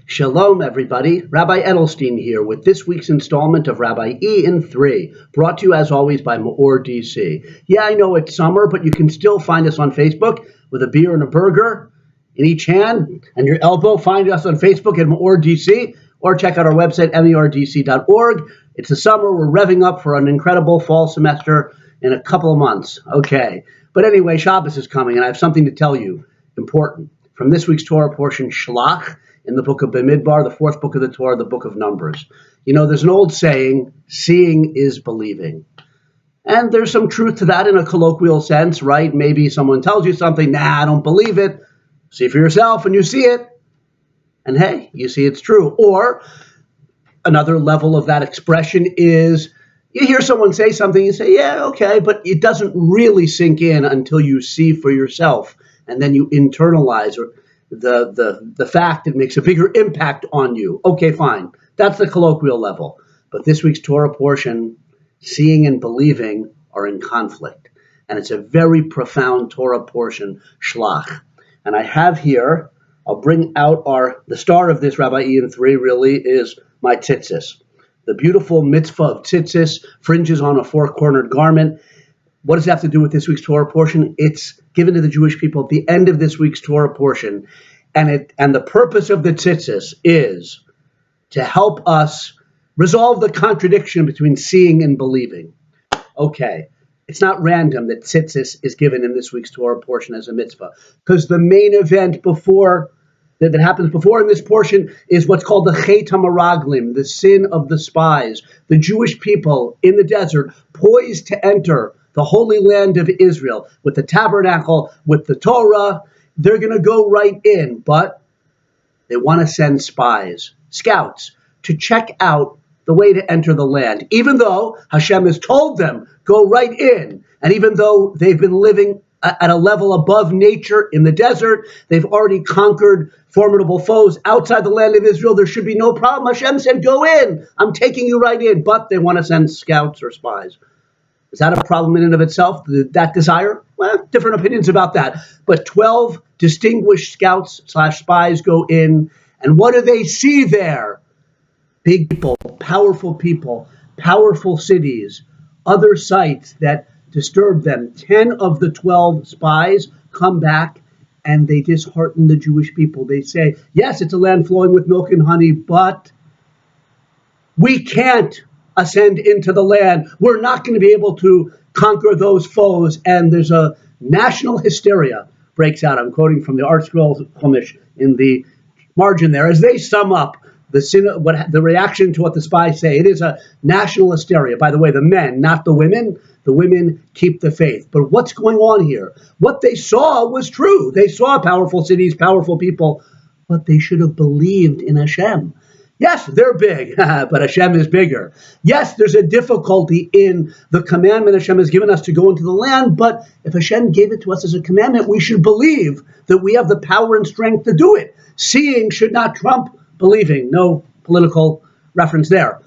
Shalom, everybody. Rabbi Edelstein here with this week's installment of Rabbi E in 3, brought to you as always by MEOR DC. Yeah, I know it's summer, but you can still find us on Facebook with a beer and a burger in each hand and your elbow. Find us on Facebook at MEOR DC or check out our website, meordc.org. It's the summer. We're revving up for an incredible fall semester in a couple of months. Okay. But anyway, Shabbos is coming, and I have something to tell you important from this week's Torah portion, Shelach, in the book of Bamidbar, the fourth book of the Torah, the book of Numbers. You know, there's an old saying, seeing is believing. And there's some truth to that in a colloquial sense, right? Maybe someone tells you something, nah, I don't believe it. See for yourself and you see it. And hey, you see it's true. Or another level of that expression is you hear someone say something, you say, yeah, okay, but it doesn't really sink in until you see for yourself. And then you internalize the fact. It makes a bigger impact on you. Okay, fine. That's the colloquial level. But this week's Torah portion, seeing and believing are in conflict. And it's a very profound Torah portion, Shelach. And I have here, I'll bring out the star of this Rabbi Ian 3 really is my tzitzis. The beautiful mitzvah of tzitzis, fringes on a four-cornered garment. What does it have to do with this week's Torah portion? It's given to the Jewish people at the end of this week's Torah portion. And the purpose of the tzitzis is to help us resolve the contradiction between seeing and believing. Okay, it's not random that tzitzis is given in this week's Torah portion as a mitzvah, because the main event that happens before in this portion is what's called the Chet HaMeraglim, the sin of the spies. The Jewish people in the desert poised to enter the Holy Land of Israel with the tabernacle, with the Torah. They're going to go right in, but they want to send spies, scouts, to check out the way to enter the land, even though Hashem has told them, go right in. And even though they've been living at a level above nature in the desert, they've already conquered formidable foes outside the land of Israel, there should be no problem. Hashem said, go in. I'm taking you right in. But they want to send scouts or spies. Is that a problem in and of itself, that desire? Well, different opinions about that. But 12 distinguished scouts/spies go in, and what do they see there? Big people, powerful cities, other sites that disturb them. 10 of the 12 spies come back, and they dishearten the Jewish people. They say, yes, it's a land flowing with milk and honey, but we can't ascend into the land. We're not going to be able to conquer those foes. And there's a national hysteria breaks out. I'm quoting from the Art Scroll Chumash in the margin there as they sum up the reaction to what the spies say. It is a national hysteria. By the way, the men, not the women. The women keep the faith. But what's going on here? What they saw was true. They saw powerful cities, powerful people, but they should have believed in Hashem. Yes, they're big, but Hashem is bigger. Yes, there's a difficulty in the commandment Hashem has given us to go into the land, but if Hashem gave it to us as a commandment, we should believe that we have the power and strength to do it. Seeing should not trump believing. No political reference there.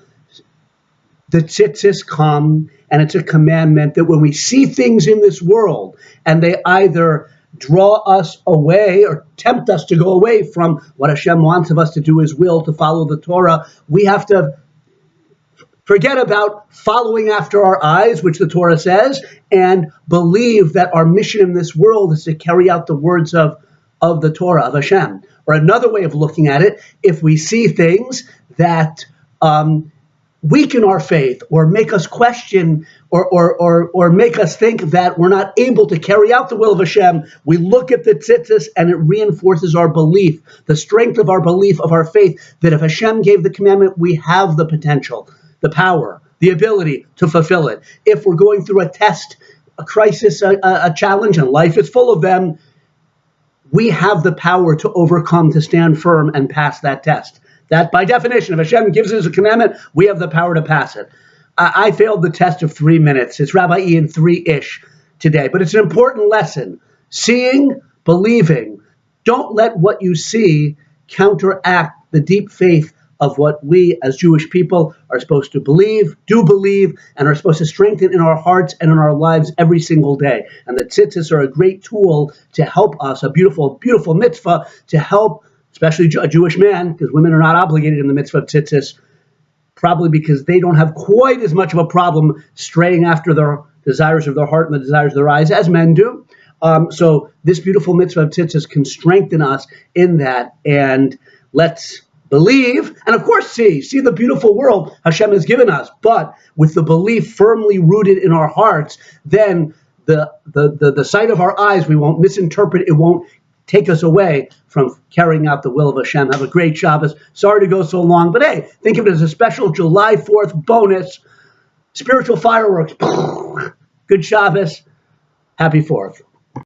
The tzitzis come, and it's a commandment that when we see things in this world, and they either draw us away or tempt us to go away from what Hashem wants of us to do His will, to follow the Torah, we have to forget about following after our eyes, which the Torah says, and believe that our mission in this world is to carry out the words of the Torah, of Hashem. Or another way of looking at it, if we see things that weaken our faith or make us question or make us think that we're not able to carry out the will of Hashem, we look at the tzitzis and it reinforces our belief, the strength of our belief, of our faith, that if Hashem gave the commandment, we have the potential, the power, the ability to fulfill it. If we're going through a test, a crisis, a challenge, and life is full of them, we have the power to overcome, to stand firm and pass that test. That, by definition, if Hashem gives us a commandment, we have the power to pass it. I failed the test of 3 minutes. It's Rabbi Ian 3-ish today, but it's an important lesson. Seeing, believing. Don't let what you see counteract the deep faith of what we as Jewish people are supposed to believe, do believe, and are supposed to strengthen in our hearts and in our lives every single day. And the tzitzis are a great tool to help us, a beautiful, beautiful mitzvah, to help especially a Jewish man, because women are not obligated in the mitzvah of tzitzis, probably because they don't have quite as much of a problem straying after their desires of their heart and the desires of their eyes as men do. So this beautiful mitzvah of tzitzis can strengthen us in that, and let's believe, and of course see the beautiful world Hashem has given us, but with the belief firmly rooted in our hearts, then the sight of our eyes, we won't misinterpret, it won't take us away from carrying out the will of Hashem. Have a great Shabbos. Sorry to go so long, but hey, think of it as a special July 4th bonus, spiritual fireworks. Good Shabbos. Happy 4th.